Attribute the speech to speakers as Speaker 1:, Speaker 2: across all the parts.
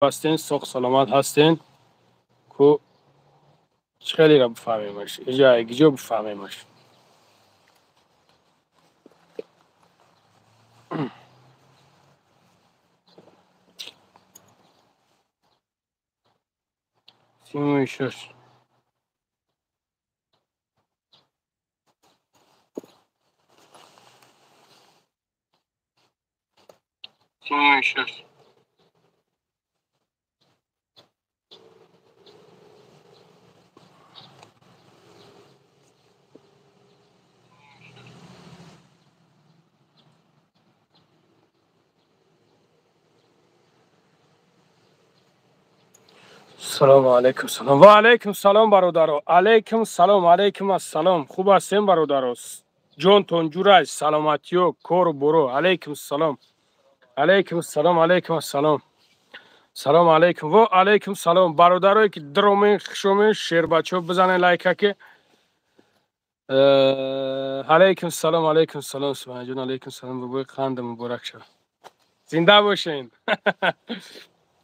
Speaker 1: هستین سوق سلامت هستین کو خیلی را بفهمیمش ایجا بفهمیمش سیموی شش سیموی شش سلام علیکم سلام و علیکم سلام برادرو علیکم سلام علیکم السلام خوب هستین برادرو جون تون جورای سلامتیو کور برو علیکم سلام علیکم السلام علیکم السلام سلام علیکم و علیکم سلام برادرایی که درومین خشومین شیر بچه بزنین لایک که علیکم سلام علیکم سلام سبحان جون علیکم سلام بابای خاند مبارک شد زنده باشین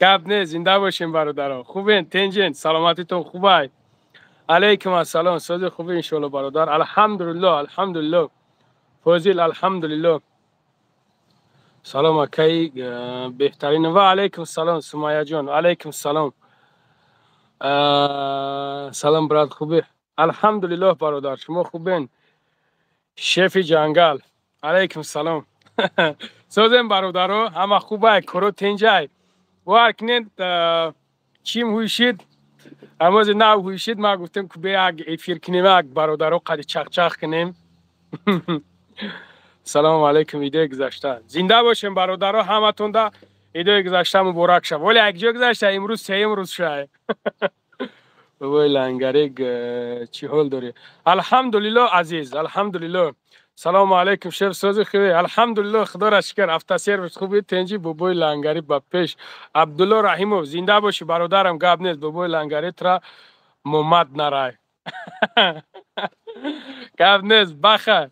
Speaker 1: گپ نه زنده باشین برادران خوبین تنجین سلامتیتون خوبه علیکم السلام سوز خوبی ان شاء الله برادر الحمدلله الحمدلله فوزیل الحمدلله سلام کی بهترین و علیکم سلام سمیه جان علیکم سلام سلام برات خوبی الحمدلله برادر شما خوبین شیف جنگل علیکم سلام سوزن برادرو همه خوبه کرو تنجای وارکنید چیم هوشید اما از نه هوشید ما گفتم که به اگ افیر کنیم اگ برادرو قد چخ چخ کنیم سلام علیکم ایده گذشته زنده باشیم برادرو همه تون دا ایده گذشته مبارک شد ولی اگه جا گذشته امروز سه روز شد بابای لنگریگ چی حال داری الحمدلله عزیز الحمدلله سلام علیکم شیف سوزی خوبی الحمدلله خدا را شکر هفته سرویس خوبی تنجی بابای لنگری با پیش عبدالله رحیمو زنده باشی برادرم گپ نیست بابای لنگری ترا محمد نرای گپ نیست بخه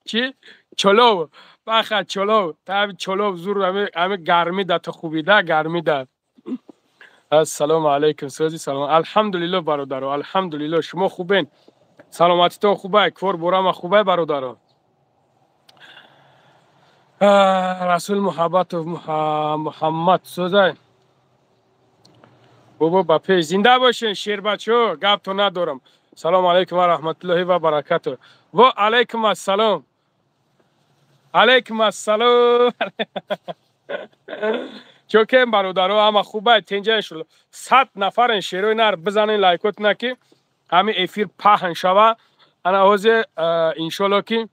Speaker 1: چی چلو بخه چلو تا چلو زور همه گرمی ده تو خوبی ده گرمی ده السلام علیکم سوزی سلام الحمدلله برادرو الحمدلله شما خوبین سلامتیتون خوبه کور برام خوبه برادرو رسول محبت و محمد سوزه بابا با پیش زنده باشین شیر بچه گپ تو ندارم سلام علیکم و رحمت الله و برکاته و علیکم السلام علیکم السلام چوکه برادرو همه خوبه تنجه شد 100 نفر شیروی نر بزنین لایکوت نکی همین افیر پهن شوه انا حوزه انشالله که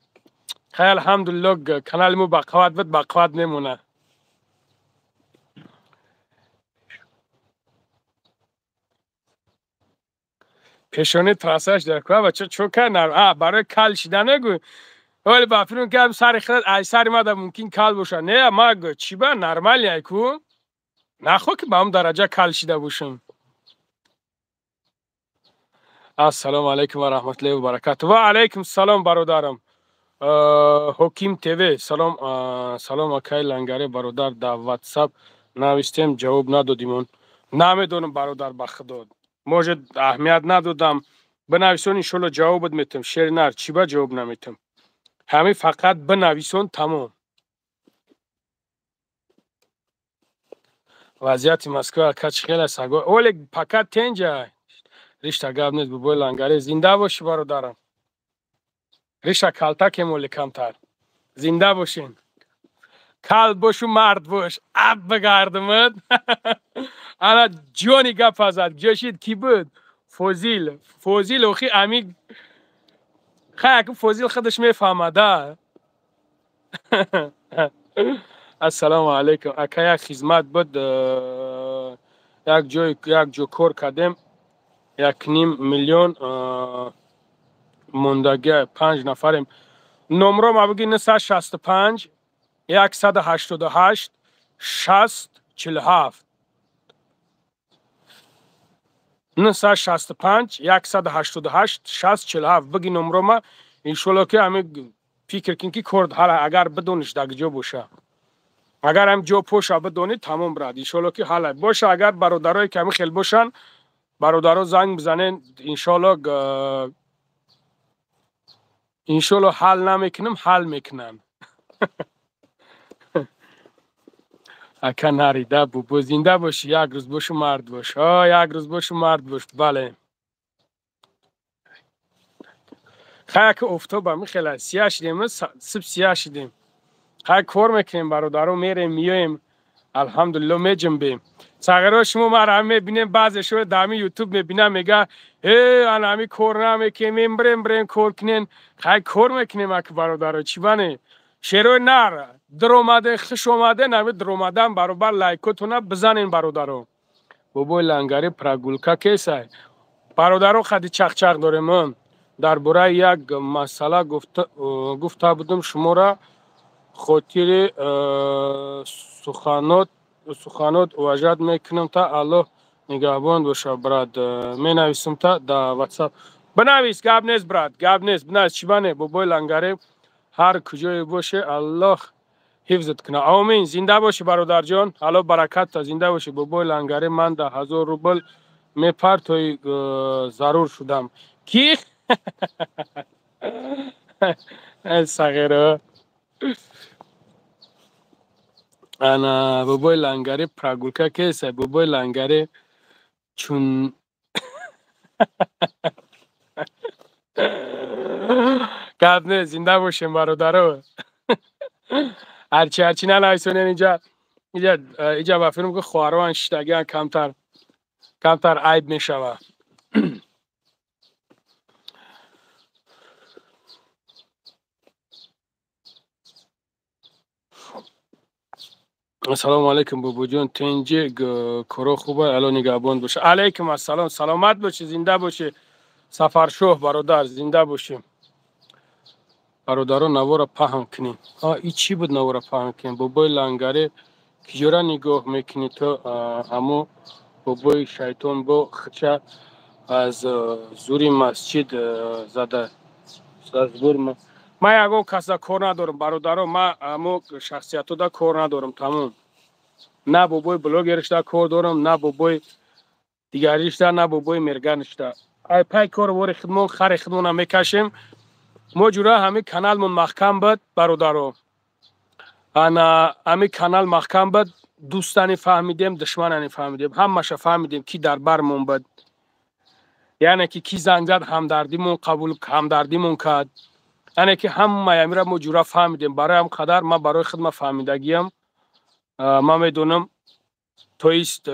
Speaker 1: خیلی الحمدلله کانال مو بقوت بد بقوت نمونه پیشونی تراسش در که بچه چوکه نر برای کل شدن نگو ولی بافرون که هم سر خیلی ای سر ما دا ممکن کل باشه نه ما چی با نرمالی ای کو نخوا که با هم درجه کل شده باشم السلام علیکم و رحمت الله و برکاته و علیکم سلام برادرم حکیم تیوی سلام سلام اکای لنگری برادر در واتساپ نوشتیم جواب ندادیم نمیدونم برادر بخدا موجه اهمیت ندادم بنویسون انشالله جواب میتم شیر نر چی با جواب نمیتم همه فقط بنویسون تمام وضعیت مسکو کچ خیلی سگو اولی فقط تنجا ریشتا گاب نیست ببوی لنگری زنده باشی برادرم ریشتا کلتا که مولی کمتر زنده باشین کل باشو مرد باش اب بگردمد انا جونی گپ ازد جاشید کی بود فوزیل اخی امی خیلی فوزیل خودش میفهمده السلام علیکم اکا یک خدمت بود یک جو کار کردیم 1.5 میلیون موندگی 5 نفریم نمره ما بگی 965 188 60 47 965 188 60 47 بگی نمره ما انشالله که همه فکر کن که کرد حالا اگر بدونش در کجا باشه اگر هم جو پوش بدونید تمام براد انشالله که حال باشه. اگر برادرای کمی خیلی باشن برادرها زنگ بزنین انشالله حل نمیکنم حل میکنن. اکا نریده بو زنده باشی، یک روز باشو مرد باش، یک روز باشو مرد باش. بله خیلی که افتابه میخیلی سیاه شدیم، سب سیاه شدیم. خیلی کار میکنیم برادرها، میریم میایم الحمدلله میجنبیم. صغیرها شما ما را میبینیم بعضیشو دامی یوتیوب میبینم میگه انا همی کار نمیکنیم بریم کار کنین. خیلی کار میکنیم اک برادرها. چی بانه شیروی نر در اومده خش اومده نمی در اومدن برابر لایکتونه بزنین برادرها. بابای لنگری پراگولکا کیسه برادرها خیلی چخ داریم. درباره یک مسئله گفته بودم شما را خاطر سخنات وجد میکنم تا الله نگهبان باشه براد. می نویسم تا در واتساپ بنویس. گاب نیست براد، گاب نیست. بنویس چی بانه بابای لنگری هر کجای باشه الله حفظت کنه. آمین. زنده باشی برادر جان. الله برکت تا زنده باشی. بابای لنگری من ده 1000 روبل میپر توی ضرور شدم کی صغیره انا بابای لنگری پراگولکا کیسه بابای لنگری چون گرد نه. زنده باشیم برادرها. هرچی ننویسونین اینجا بفرم که خواهران شتگی کمتر عیب میشوه. السلام علیکم بابا جان. تنجی کارا خوبه الان نگهبان باشه. علیکم السلام. سلامت باشه، زنده باشه. سفرشوه برادر زنده باشیم. برادران نوارا پهن کنیم. این چی بود نوارا پهن کنیم؟ بابای لنگری کجورا نگاه میکنی تو همو بابای شیطان با خچه از زوری مسجد زده. از زور ما یکو کسا کار ندارم برادران. ما همو شخصیتو دا کار ندارم تمام. نه بابای بلوگرش دا کار دارم، نه بابای دیگریش دا، نه بابای مرگنش دا. ای پای کار واری خدمون خر خدمون میکشیم. ما جورا همه کانال من محکم بود برادران. انا همه کانال محکم بود. دوستانی فهمیدیم، دشمنانی فهمیدیم، همش فهمیدیم کی در برمون بود. یعنی که کی زنگ زد همدردیمون قبول همدردیمون کرد. یعنی که همه یمیرا ما جورا فهمیدیم. برای هم قدر ما برای خدمت فهمیدگیم ما میدونم تویست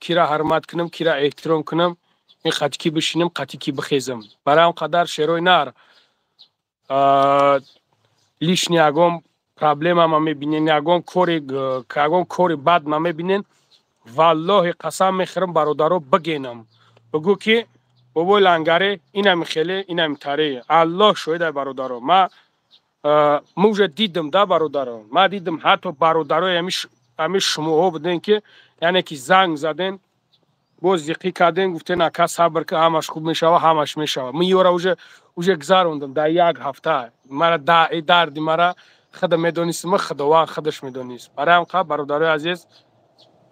Speaker 1: کی را حرمت کنم کی را احترام کنم. این خط کی بشینم خطی کی بخیزم. برای هم قدر شروع نر لیش نیاگم پرابلم ما میبینین نیاگم کوری بد ما میبینین. والله قسم میخورم برادرو بگینم بگو که بابای لنگری اینم خیلی اینم تره. الله شاید برادرو ما موجه دیدم دا برادرو. ما دیدم حتی برادرو همیش شما ها بودین که یعنی که زنگ زدین باز یقی کردین گفتین اکا صبر که همش خوب میشوه همش میشوه. من یورا اوجه گذاروندم در یک هفته. مرا دردی مرا خدا میدونیست، ما خداوند خودش میدونیست. برای هم برادرای عزیز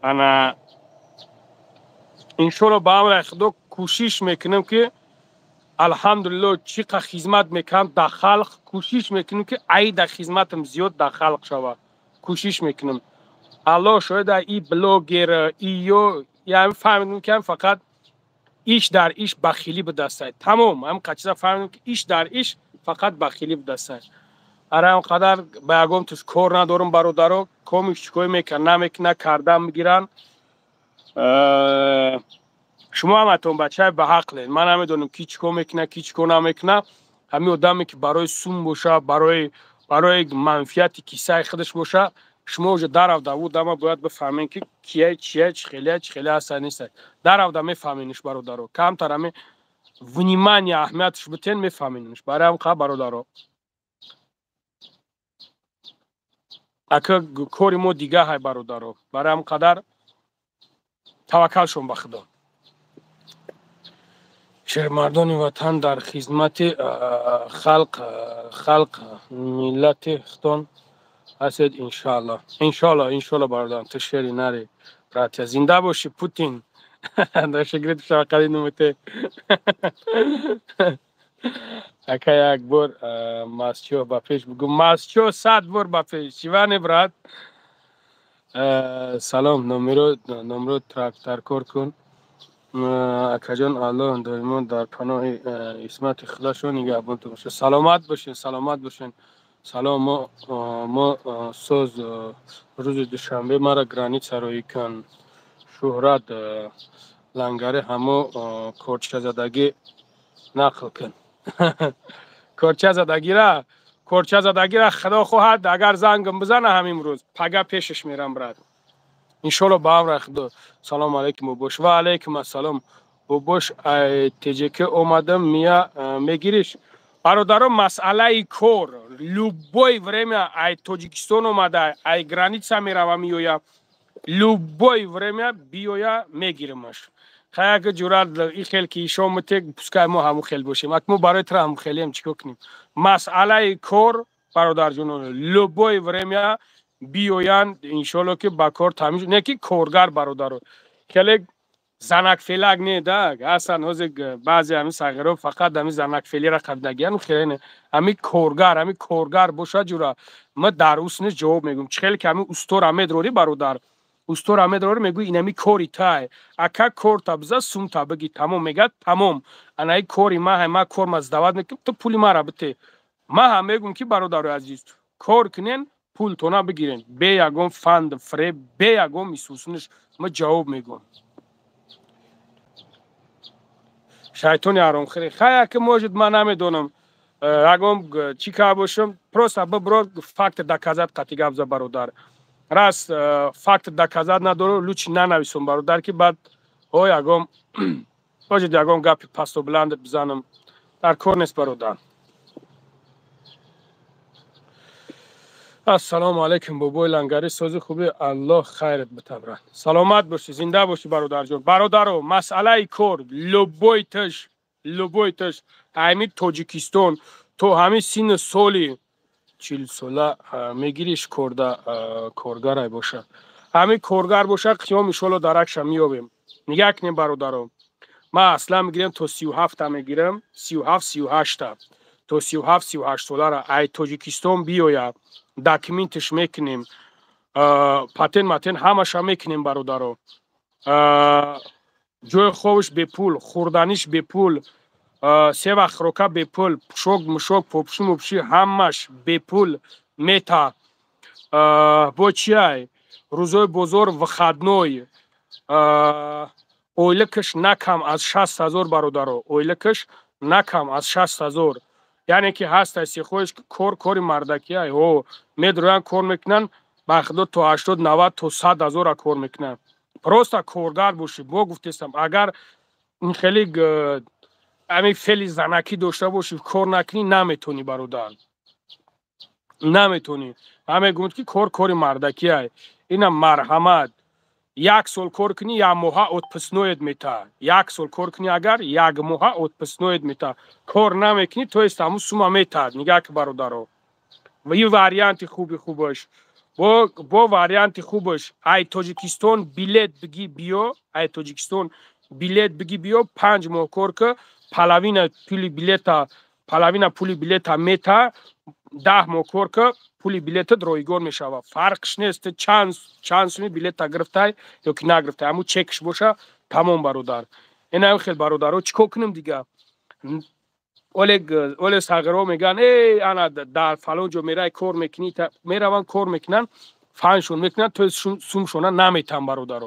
Speaker 1: انا انشالله با امر خدا کوشش میکنم که الحمدلله چقدر خدمت میکنم در خلق. کوشش میکنم که ای در خدمتم زیاد در خلق شوه. کوشش میکنم. الله شاید ای بلوگر ایو یعنی فهمیدم که فقط ایش در ایش بخیلی به دسته. تمام هم قچیزا فهمیدم که ایش در ایش فقط بخیلی به دسته. اره هم قدر بیاگم توش کار ندارم برادرو. کامیش چکوی نمیکنه کردم میگیرن. شما هم اتون بچه به حق لین. من نمیدونم کی چکو میکنه کی چکو نمیکنه. همین آدمی که برای سوم باشه برای منفیتی کیسه خودش باشه شما اوجه در رفته بود اما باید بفهمین که کیه چیه چه خیلی هسته نیست. در رفته میفهمینش برادرو. کمتر همه ونیمانی اهمیتش بتین میفهمینش. برای هم خواه برادرو اکا کاری ما دیگه های برادرو. برای هم قدر توکل شون به خدا. شهرمردان وطن در خدمت خلق ملت ختان هستید انشالله برادران تشکری نری براتیا زنده باشی پوتین در شکرت شاقلی نومته اکا یک بار ماسچو با پیش بگو ماسچو 100 بار با پیش چیوانه برات سلام نمرو تراکتر کار کن اکا جان الله دایما در پناه اسمت اخلاص نگهبان تو باشه سلامت باشین سلام ما سوز روز دوشنبه مرا گرانیت سرایی کن شهرت لنگره همو کورچه زدگی نقل کن کورچه زدگی را خدا خواهد اگر زنگم بزنه همین روز پگه پیشش میرم برات انشالله با هم رخدو سلام علیکم بوبوش و علیکم السلام بوبوش تجیکه اومدم میگیریش برادران مسئله کور любое время ای تاجیکستان اومده ای گرانیتسا میروم میویا любое время بیویا میگیرمش خیلی که جورت این خیلی که ایشا متک پسکای ما همون خیلی باشیم اکنون برای تر همون خیلی هم چیکو کنیم مسئله کور برادر جنون любое время بیویان انشالله که با کار تمیز نه که کورگر برادر خیلی زنک فیلگ نیده اصلا هزی بعضی همین ساغرو فقط همین زنک فیلی را قدنگیان خیلی نه همین کورگر باشه جورا ما در اوسنش جواب میگم خیلی که همین استور امید روی برادر استور امید روی میگوی اینمی کوری تای اکا کور تبزه سوم تا بگی تمام میگه تمام انای کوری ما کور مزدواد میکنم تو پولی ما را بته ما هم میگم که برادر عزیز کور کنین پول تونا بگیرین به یگم فند فریب به یگم میسوسنش ما جواب میگم شیطانی آرام خیلی که موجود من نمیدونم اگم چی که باشم پروستا ببرو فکت دکازات قطعی گفت برادر راست فکت دکازات نداره لوچ ننویسم برادر که بعد او اگم موجود اگم گپی پاستو بلند بزنم در کار نیست برادر السلام علیکم بابای لنگری سوز خوبی الله خیرت بتبرن سلامت باشی زنده باشی برادر جان برادرو مسئله کور لوبویتش همین تاجیکستان تو همین سین سالی 40 ساله میگیریش کورگر باشه همین کورگر باشه قیام ایشالا درکش میابیم نگه کنیم برادرو ما اصلا میگیرم تا 37 میگیرم 37 تا 37 ساله را ای تاجیکستان بیاید داکیمنتش میکنیم پاتن همش میکنیم برادرو جای خوبش به پول خوردنیش به پول سه وقت خوراک به پول مشوک پوپشی همش به پول میتا با چیای روزای بزرگ و خدنوی اویلکش نکم از 60,000 برادرو اویلکش نکم از 60,000 یعنی که هست است خودش کاری مردکی های او میدرویان کار میکنن بخدا تو 80 90 تا 100,000 کار میکنن پروستا کورگر باشی با گفتستم اگر این خیلی همین فعلی زنکی داشته باشی کار نکنی نمیتونی برادر نمیتونی همه گفت که کاری مردکی های اینا مرحمت یک سال کار کنی یک ماه اتپسنوید میتا یک سال کار کنی اگر یک ماه اتپسنوید میتا کار نمیکنی تو است همون سوما میتا نگاه که برادرو و این واریانت خوبش با واریانت خوبش ای تاجیکستان بیلیت بگی بیو ای تاجیکستان بیلیت بگی بیو 5 ماه کار که پلاوین پولی بیلیتا میتا 10 ماه کار که پولی بیلیت درایگان میشوه فرقش نیست چند بیلیت گرفته یا که نگرفته همون چکش باشه تمام برادر این هم خیلی برادر چیکار کنم دیگه اولی ساغرها میگن ای انا در فلان جا میره کار میکنی میروان کار میکنن فنشون میکنن تو سومشونه نمیتن برادر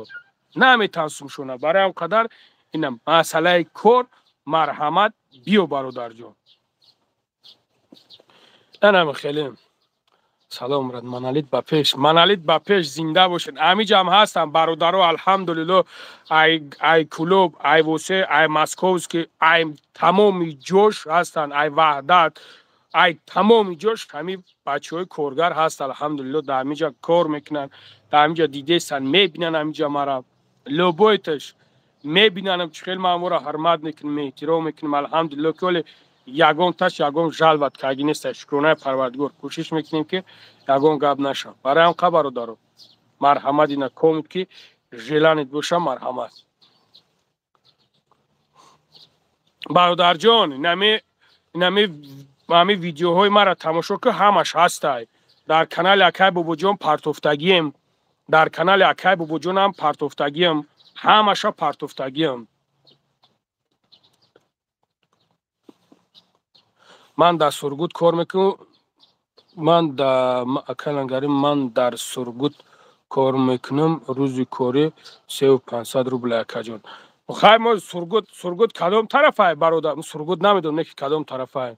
Speaker 1: نمیتن سومشونه برای هم قدر اینم مسئله کار مرحمت بیو برادر جان اینم خیلی سلام رد منالید با پیش زنده باشین همیجا هم هستم برادرو الحمدلله ای کلوب ای وسه ای مسکوسکی ای تمامی جوش هستن ای وحدت ای تمامی جوش همین بچه های کورگر هست الحمدلله در همیجا کار میکنن در همیجا دیده سن میبینن همیجا مرا لوبویتش میبینن چه خیلی ما را حرمت میکنیم احترام میکنیم الحمدلله که یگان تاش یگان جلوت که اگه نیست شکرانه پروردگار کوشش میکنیم که یگان گاب نشه. برای هم خبر دارم مرحمت اینا کمید که ژلانت بوشه مرحمت. برادر جان نمی ویدیوهای مرا تماشا که همش هسته در کانال اکای بابا جان پرتوفتگیم، در کانال اکای بابا جان هم پرتوفتگیم، همش پرتوفتگیم. من در سرگوت کار میکنم، من در سرگوت کار میکنم، روزی کاری 3500 روبل اکا جان. خیر ما سرگوت کدام طرفه برادر؟ سرگوت نمیدونم نه که کدام طرفه.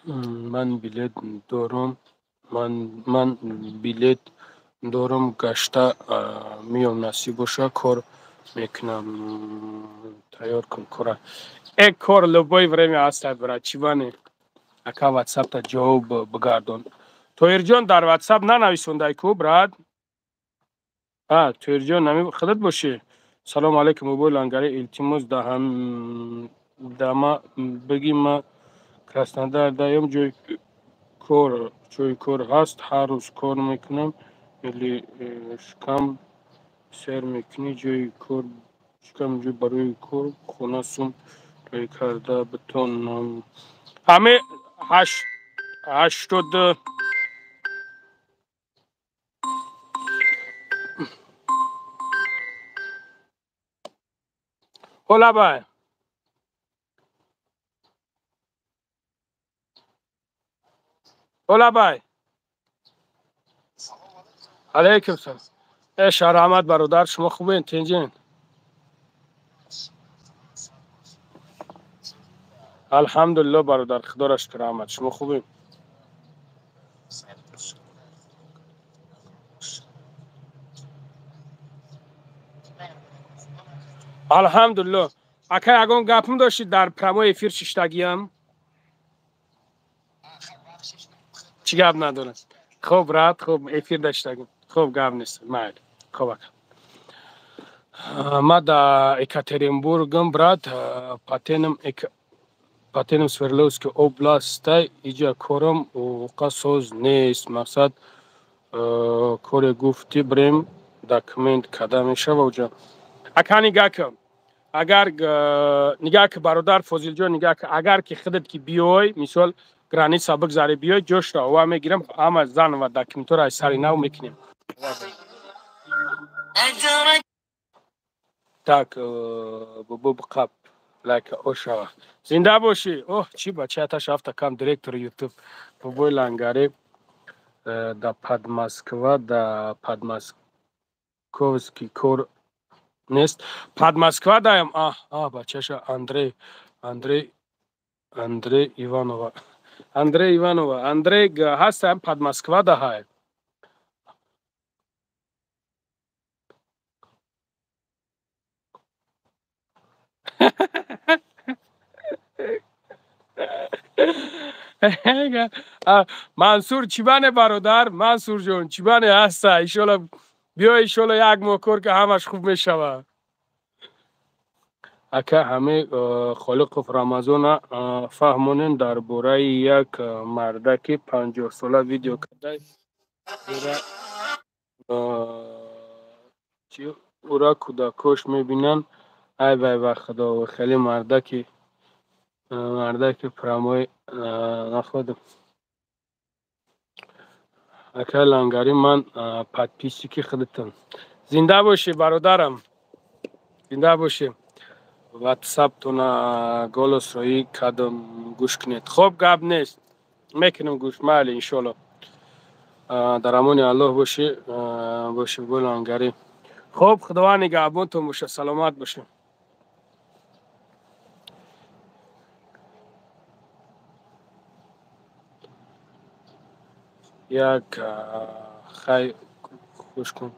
Speaker 1: من بلیت دارم، من بلیت دارم گشته میام نصیب باشه کار میکنم. تیار کن کار. یک کار لبای время هست برای چی بانی؟ اکا واتساپ تا جواب بگردون. تویر جان در واتساپ ننویسونده کو براد؟ تویر جان نمی خودت باشی. سلام علیکم موبایل انگاری التماس دما بگی ما کسنده دایم جوی کار هست هر روز کار میکنم ولی شکم سر میکنی جوی کار شکم جوی برای کار خونه سوم توی کرده بتونم همه 80 حالا بای حالا بای علیکم سلام. شهر احمد برادر شما خوبین تنجین؟ الحمدلله برادر خدا را شکر احمد شما خوبین؟ الحمدلله. اکا یگان گپم داشتید در پرمو افیر ششتگیم؟ چی گپ نداره؟ خوب رات خوب افیر داشتگیم خوب گپ نیست مایل خوب اکا ما در اکاترینبورگم برات پاتینم سویرلوسکی اوبلاست اینجا کارم قصوز نیست مقصد کار گفتی بریم داکمنت کده میشه و اونجا اکا نگاه کن اگر نگاه که برادر فضیل جان نگاه که اگر که خودت که بیای مثال گرانی سابق زاری بیای جوش را و میگیرم همه زن و داکمنتور از سری نو میکنیم так بقب لایک اوشا زنده باشی. اوه چی بچه تا شافت کام دایرکتور یوتیوب بابای لنگاری دا پادماسکوا دا پادماسکوفسکی کور نیست پادماسکوا دایم بچه‌شا اندری ایوانووا اندری هستم پادماسکوا دا های منصور چیبانه برادر منصور جون چیبانه هسته ایشالا بیا ایشالا یک موکور که همش خوب میشوه. اکا همه خالق رمضان فهمونین در باره یک مرده که 50 ساله ویدیو کرده او را کودکاش میبینن ای وای خدا و خیلی مرده که پرمای نخواد اکا لنگاری من پادپیسی که خودتم زنده باشی برادرم زنده باشی. واتساپ تونا گولس روی کدام گوش کنید خوب گپ نیست میکنم گوش مال انشالله در امان الله باشه گل انگاری خوب خداوند نگهبانتون باشه سلامت باشه. یک خی خوش کن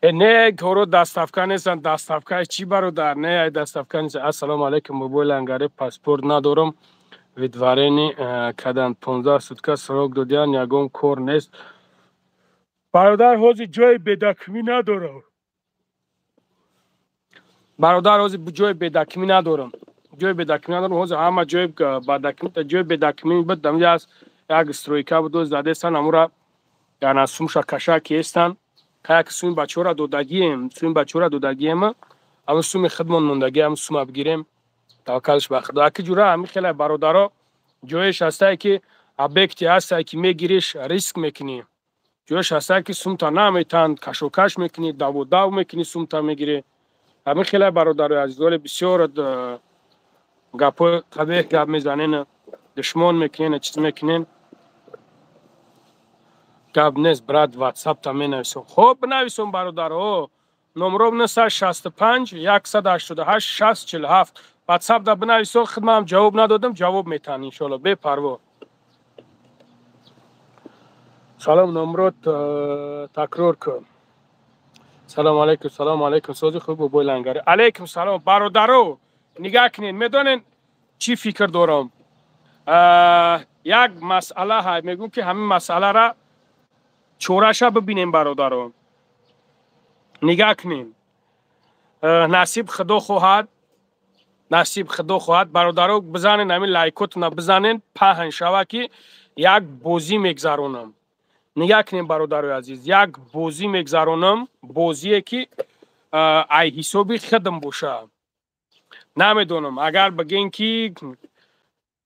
Speaker 1: نه کارو دستافکن نیستن دستافکن چی برادر نه دستافکن نیست. السلام علیکم موبایل انگاری پاسپورت ندارم відварені кадан 15 сутка срок додян ягон кор нест. برادر حوزی جای بدکمی ندارم. برادر حوزی جای بدکمی ندارم. جای بدکمی ندارم. حوزی همه جای بدکمی تا جای بدکمی بدم یاز یک استرویکا بود زده سن امورا یعنی سومشا کشاکی استن. که سوم بچه‌ها دودگیم، سوم بچه‌ها دودگیم. اما سوم خدمون موندگی هم سوم بگیریم. توکلش به خدا. که جورا همین خیلی برادرها جایش هسته که ابکتی هسته که میگیریش ریسک میکنی. جوش هسته که سوم تا نمیتن کشوکش میکنی دو میکنی سوم تا میگیری همین خیلی برادر عزیزان بسیار گپ قبیح گپ میزنین دشمن میکنین چیز میکنین گپ نیست برات واتساپ تا مینویسم خوب بنویسم برادر نمرم نسا 65 188 6047 واتساپ دا بنویسم خدمم جواب ندادم جواب میتن انشالله بے پروا سلام نمرات تکرار کن سلام علیکم سوزی خوب و بولنگاری علیکم سلام برادرو نگاه کنین میدونین چی فکر دارم یک مسئله های میگم که همین مسئله را چورشا ببینیم برادرو نگاه کنین نصیب خدا خواهد برادرو بزنین همین لایکوت بزنین پهن شوه که یک بازی میگذرونم نگاه کنیم برادر عزیز یک بازی میگذرونم بازیه که ای حسابی خدم باشه نمیدونم اگر بگین که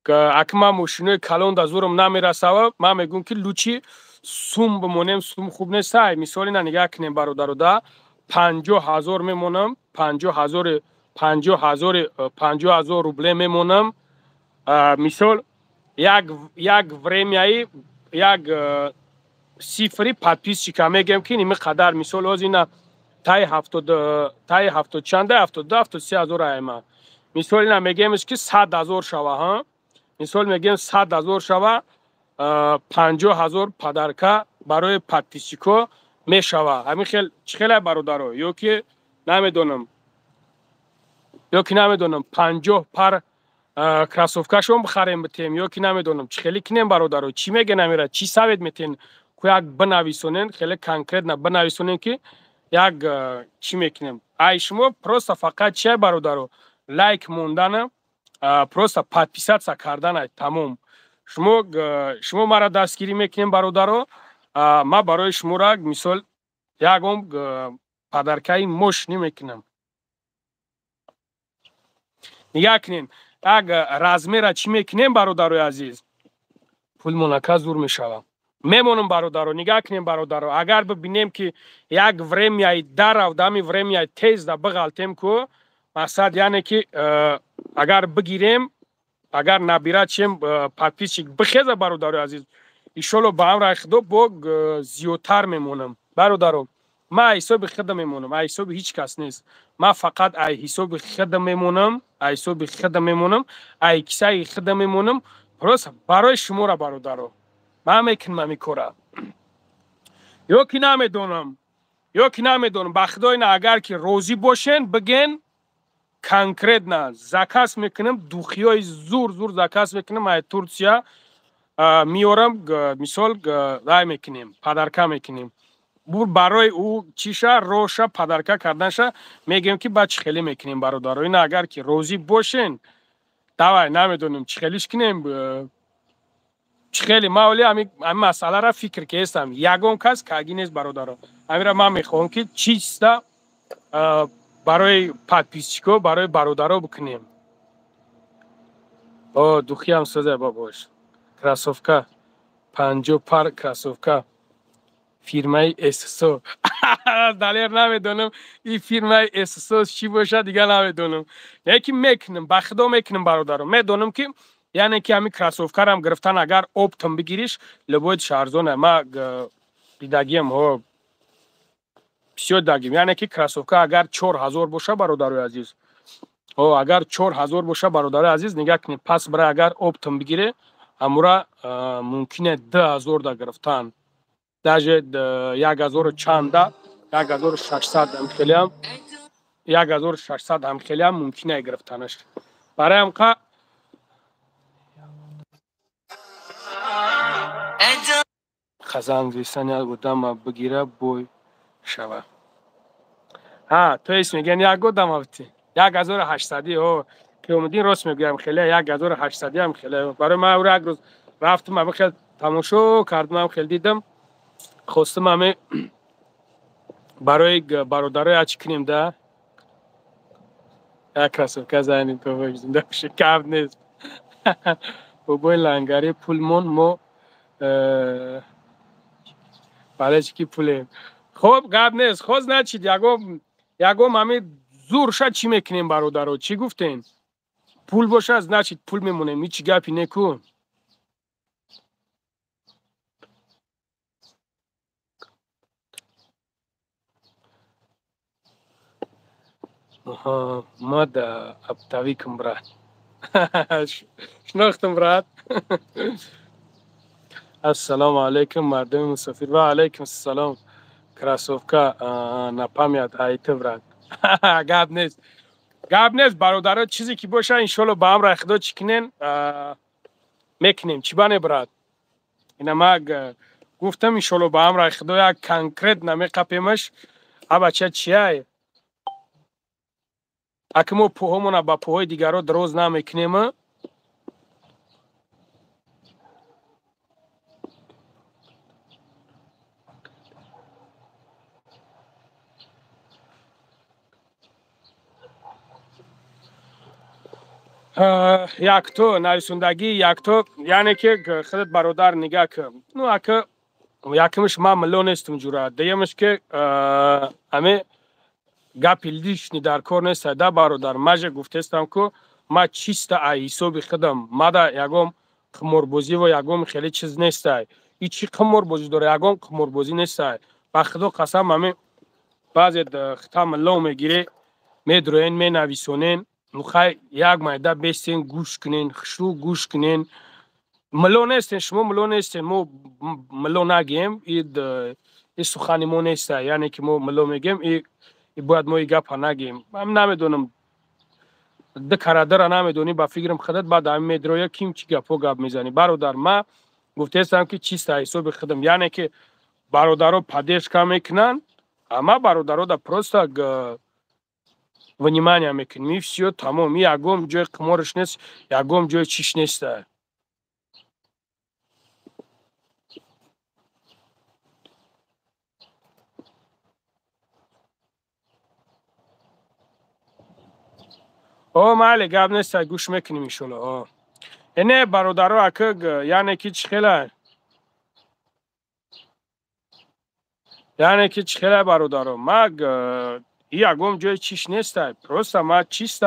Speaker 1: اکما ماشینای کلان در زورم نمیرسه من میگم که لوچی سوم بمونم سوم خوب نیست مثالی نگاه کنیم برادر ده 50,000 میمونم 50,000 روبله میمونم مثال یک وریمیایی یک صفری پادپیس چیکار میگم که نیمه قدر مثال از اینا تای 70 چنده 72 73,000 ایما مثال اینا میگم که 100,000 شوه ها مثال میگم 100,000 شوه 50,000 پدرکا برای پادپیسیکو میشوه همین خیلی برادرو یا که نمیدونم 50 پر کراسوفکا شما بخریم بتیم یا که نمیدونم خیلی کنیم برادرو چی میگه نمیره چی سوید میتین که یک بنویسونین خیلی کنکرت نه بنویسونین که یک چی میکنیم ای شما پروستا فقط چه برادرو لایک موندن پروستا پادپیسات کردن تمام شما مرا دستگیری میکنیم برادرو ما برای شما را مثال یکم پدرکای مش نمیکنم نگاه کنین اگر رزمه را چی میکنیم برادرای عزیز پول منعکس زور میشوم میمونم برادرو نگاه کنیم برادرو اگر ببینیم که یک وریمیای در و دمی وریمیای تیز دا بغلتیم که مقصد یعنی که اگر بگیریم اگر نبیره چیم پادپیس بخیزه برادرو عزیز ایشالله با هم رای خدا با زیادتر میمونم برادرو ما حساب خودم میمونم حساب هیچ کس نیست ما فقط حساب خودم میمونم حساب خودم میمونم کیسه خودم میمونم برای شما را برادرو من میکنم میکورم یا که نمیدونم بخدای نه اگر که روزی باشین بگین کنکرت نه زکاس میکنم دوخی های زور زکاس میکنم ای ترکیه میارم مثال رای میکنیم پدرکا میکنیم برای او چیشه روشه پدرکا کردنشه میگیم که بچه خیلی میکنیم برادر این اگر که روزی باشین دوای نمیدونیم چی خیلیش کنیم چی خیلی ما ولی همین مسئله را فکر که هستم یگون کس که اگه نیست برادر همین را من میخوام که چیست برای پادپیسچیکو برای برادر بکنیم دوخی هم سوزه باباش کراسوفکا 50 پر کراسوفکا فیرمای اسسو دلیر نمیدونم این فیرمای اسسو چی باشه دیگه نمیدونم یکی میکنم بخدا میکنم برادرم میدونم که یعنی که همین کراسوفکا هم گرفتن اگر اپتم بگیریش لبود شارزونه ما دیدگیم ها بسیار دگیم یعنی که کراسوفکا اگر 4,000 باشه برادر عزیز اگر 4,000 باشه برادر عزیز نگاه کنید پس برای اگر اپتم بگیره امورا ممکنه 10,000 دا گرفتن داجه 1,000 چنده 1,600 هم خیلی هم 1,600 هم خیلی هم ممکنه گرفتنش برای همقا خزان زیستن یک گودم بگیره بوی شوه. ها تو اسم میگن یک گودم افتی 1800 او که اومدین راست میگم خیلی 1800 هم خیلی برای من او یک روز رفتم من خیلی تماشا کردم هم خیلی دیدم خواستم همه برای برادرای اچ کنیم ده یک رسوکه زنیم تو باش زنده بشه کف نیست بابای لنگری پولمون ما برای چی پولیم خب گپ نیست خوز نچید یگم همه زور شد چی میکنیم برادرها چی گفتین پول باشه از نچید پول میمونیم هیچ گپی نکن ما دا ابتوی کم برات شناختم برات السلام علیکم مردم مسافر و علیکم السلام کراسوفکا نپامیاد ایت برات گپ نیست برادرها چیزی که باشه انشالله با هم رخدا چکنین میکنیم چی بانه برات اینا ما گفتم انشالله با هم رخدا یک کنکرت نمیقپیمش بچه چیه اگه ما پوهمون با پوهای دیگر رو دروز نمیکنیم یک تو نرسوندگی یک تو یعنی که خودت برادر نگاه کن نو اگه یکمش ما ملو نیستم جورا دیمش که همه گپیلدیش در کار نیست ده برادر مجه گفتستم که ما چیست حساب خودم ما دا یگم قماربازی و یگم خیلی چیز نیست ای چی قماربازی داره یگم قماربازی نیست با خدا قسم همه بعضی خطا ملو میگیره میدروین می نویسونین مخوای یک مایده بیستین گوش کنین خشو گوش کنین ملو نیستین شما ملو نیستین ما ملو نگیم این سخنی ما نیست یعنی که ما ملو میگیم این باید ما گپ نگیم من نمیدونم ده کرادر نمیدونی با فکرم خودت بعد هم میدرویا کیم چی گپ و گپ میزنی برادر ما گفتم که چیست حساب خودم یعنی که برادرها پدیش کم میکنن اما برادرها دا просто внимание میکنیم і все تمام یگم جای قمارش نیست یگم جای چیش نیست مالی گپ نیست گوش میکنیم انشالله اینه برادرها اکه یعنی که چخیله یعنی که چخیله برادرها ما یگم جای چیش نیست просто ما چیست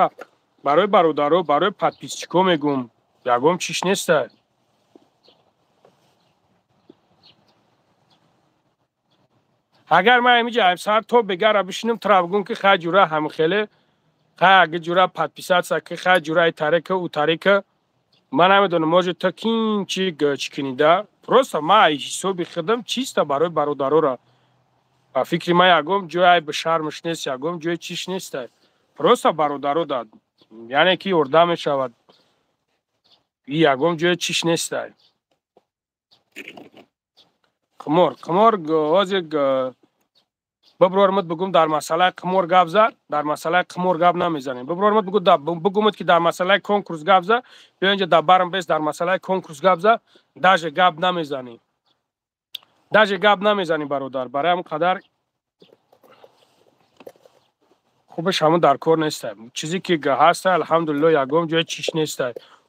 Speaker 1: برای برادرها برای подписчиков میگم یگم چیش نیست اگر ما اینجا سر تو بگره بشینم ترا بگم که خا جوره هم خیلی خا اگه جوره подписаться که خا جوره طریق او طریق من نمیدونم موج تا کین چی کنیده просто ما حساب خودم چیست برای برادرها را با فکر ما یگم جای به شرمش نیست یگم جای چیش نیست просто برادرها داد یعنی که ارده می شود یگم جای چیش نیست قمار گازی ببرارمت بگم در مسئله قمار گپ زد در مسئله قمار گپ نمیزنیم ببرارمت بگمت که در مسئله کنکورس گپ زد بیا اینجا در برم بیست در مسئله کنکورس گپ زد داژ گپ نمیزنیم داژ گپ نمیزنیم برادر برای هم قدر خوبش همون در کار نیست چیزی که هست الحمدلله یگم جای چیش نیست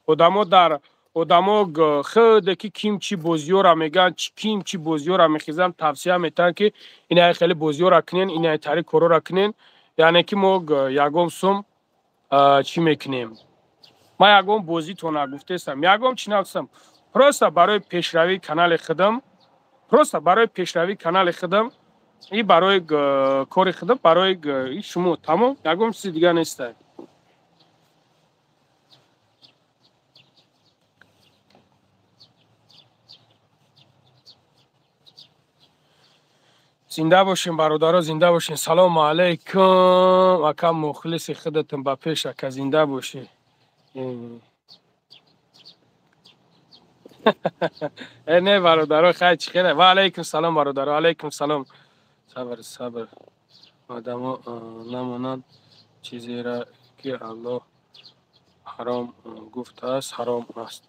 Speaker 1: آدما در آدما خود که کیم چی بازیو را میگن کیم چی بازیو را میخیزن توصیه میتن که اینا خیلی بازیو را کنین اینا طریق کارو را کنین یعنی که ما یگم سوم چی میکنیم ما یگم بازی تو نگفتم یگم چی نگفتم просто برای پیشروی کانال خودم просто برای پیشروی کانال خودم این برای کار خودم برای شما تمام یگم چیز دیگه نیست زنده باشین برادرها زنده باشین سلام علیکم اکم مخلص خودتون با پیش که زنده باشین نه برادرها خیلی خیره. و علیکم سلام برادرها. علیکم سلام. صبر آدم نمانند چیزی را که الله حرام گفته است حرام است.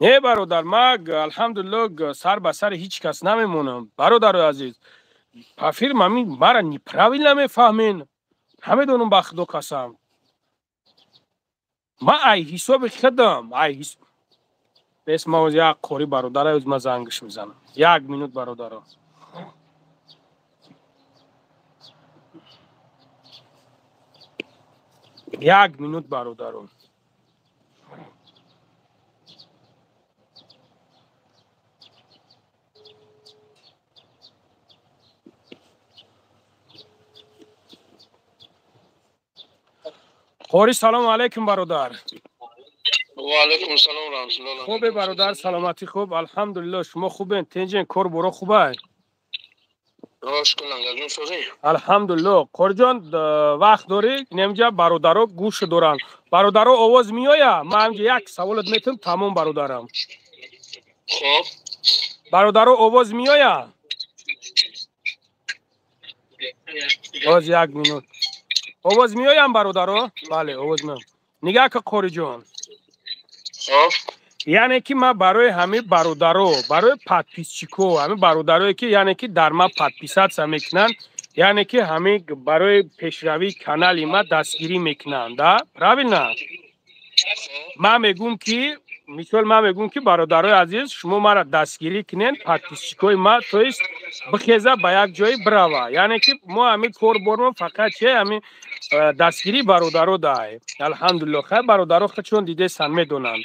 Speaker 1: نه برادر، ما الحمدلله سر به سر هیچ کس نمیمونم برادر عزیز. پافیر مامی مرا نیپراویل نمیفهمین. همه دونم با خدا قسم. ما ای حساب خودم ای حساب بس ما از یک قوری برادر از ما زنگش میزنم. 1 مینوت برادر. 1 مینوت برادر. قوری سلام علیکم برادر.
Speaker 2: و علیکم سلام و رحمت الله.
Speaker 1: خوبه برادر؟ سلامتی خوب الحمدلله. شما خوبین؟ تنجین کار برو خوبه؟
Speaker 2: راش کلنگ جون سوزی
Speaker 1: الحمدلله. قوری جان وقت داری؟ نمیجا برادرها گوش دارن. برادرها آواز میآید؟ من همجا یک سوالت میتونم تمام برادرم.
Speaker 2: خب
Speaker 1: برادرها آواز میآید؟ باز 1 مینوت. آواز میآیم برادرها؟ بله آواز میآیم. نگاه که قوری جان،
Speaker 2: خب
Speaker 1: یعنی که ما برای همه برادرها، برای پادپیسچیکو، همه برادرایی که یعنی که در ما پادپیسات میکنن، یعنی که همه برای پیشروی کانال ما دستگیری میکنن ده правильно؟ ما میگم که مثال ما میگم که برادرای عزیز شما مرا دستگیری کنین، پادپیسچیکوی ما تویست بخیزه به یک جای براوا. یعنی که ما همه کار برم فقط چه همه دستگیری برادرها ده. الحمدلله خیر برادرها چون دیده سن میدونن.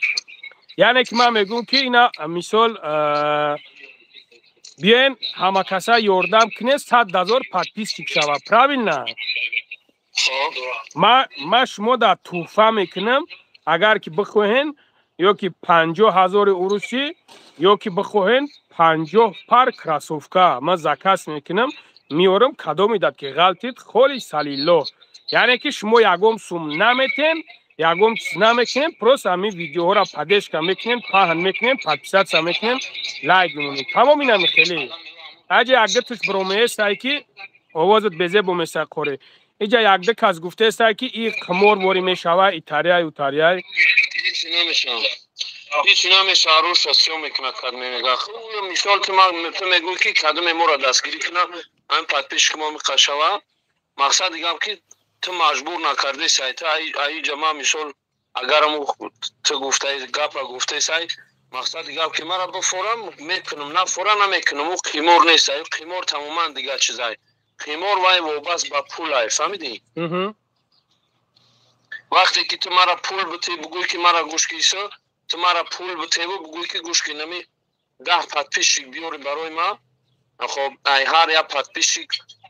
Speaker 1: یعنی که من میگم که اینا مثال بیاین همه کسا یاردم کنه 100,000 подписчик شوه. правильно؟
Speaker 2: خب
Speaker 1: ما شما در توفه میکنم اگر که بخواین یا که 50,000 اوروسی یا که بخواین 50 پر کراسوفکا ما زکاس میکنم میارم کادو میداد که غلطید خالی سلیلو. یعنی که شما یگم سوم نمیتین یگم چیز نمیکنین پروس همین ویدیوها را پدش کم میکنین پاهن میکنین پادپیسات میکنین لایک میمونین تمام اینا میخیلی. اگه یک توش برومه است که آوازت بزه بومسه خوره. اینجا یک کس گفته است که این خمور وری میشوه ایتاریای اوتاریای
Speaker 2: هیچی نمیشه. هیچی نمیشه. روش سیو میکنه کدمه میگه. مثال که ما تو میگوی که کدوم ما را دستگیری کنه هم پادپیش که ما میقشوه مقصد دیگه که تو مجبور نکرده سایت ای جمع مثال اگر تو گفته گپ را گفته سای مقصد دیگه که مرا بفورم میکنم نه فورا نمیکنم او قیمور نیست. ای قیمور تماما دیگه چیزای قیمور وای وابست به پول ای فهمیدی؟ وقتی که تو مرا پول بتی بگوی که مرا گوش کیسه تو مرا پول بتی بگوی که گوش کی نمی 10 پادپیش بیاری برای ما. خب ای هر یک پادپیش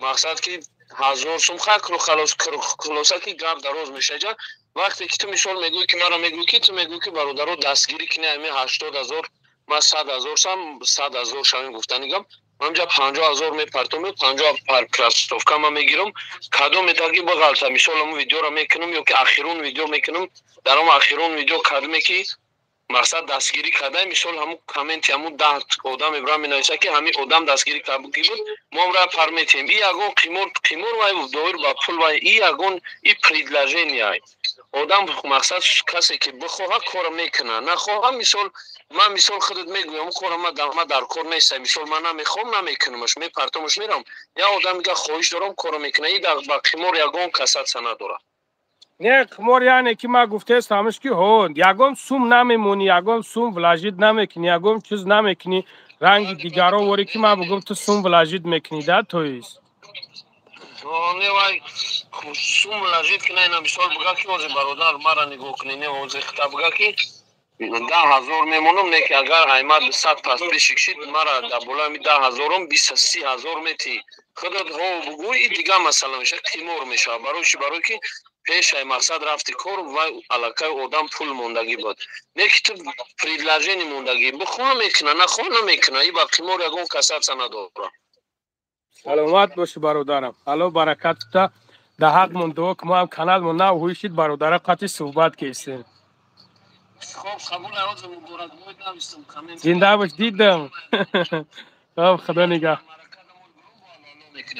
Speaker 2: مقصد که 1000 سوم خاک رو خلاصه که گپ دراز میشه جا. وقتی که تو مثال میگوی که مرا میگوی که تو میگوی که برادرو دستگیری کنی همه 80,000 ما 100,000 سم 100,000 شامل گفتنیگم همجا 50,000 میپرتم 50 پر کراسوفکا ما میگیرم کادو میداگی بغلطه مثال مو ویدیو را میکنم یا که اخیرون ویدیو میکنم در اون اخیرون ویدیو کادمی که مقصد دستگیری کرده مثال همون کامنت همون 10 آدم ابراهیم مینویسه که همین آدم دستگیری کرده بود ما را پرمیتیم این یگون قیمور وای دور با پول وای این یگون این پریدلاژنیای آدم مقصد کسی که بخواه کار میکنه نخواه مثال من مثال خودت میگویم کار ما در کار نیست مثال من نمیخوام نمیکنمش میپرتمش میرم یا آدم میگه خواهش دارم کار میکنه این در با قیمور یگون کسات سنا داره.
Speaker 1: نه قمار یعنی که ما گفته است همش که هون یگم سوم نمیمونی یگم سوم ولاجید نمیکنی یگم چیز نمیکنی رنگ دیگران وری که ما بگم تو سوم ولاجید میکنی ده تویست
Speaker 2: نه وای سوم ولاجید کنه اینا مثال بگه که وزی برادر مرا نگاه کنی نه وزی خطاب بگه که 10,000 میمونم نه که اگر حیمت 100 پس بشکشید مرا در بولا می 10,000 23,000 میتی خودت ها بگوی دیگه مثلا میشه قیمور میشه برای که پیش ای مقصد رفتی کار و علاقه آدم پول موندگی بود نه که تو پریدلاژنی موندگی بخواه میکنه نخواه نمیکنه این با قیمور یگون کسات سنا داره.
Speaker 1: سلامت باشی برادرم. الله برکت تا در حق من دعا که ما هم کانال من نه هویشید برادر قطعی صحبت کیسه
Speaker 2: خب قبول آواز مبارک بود نوشتم کامنت
Speaker 1: زنده باش دیدم. خب خدا نگه.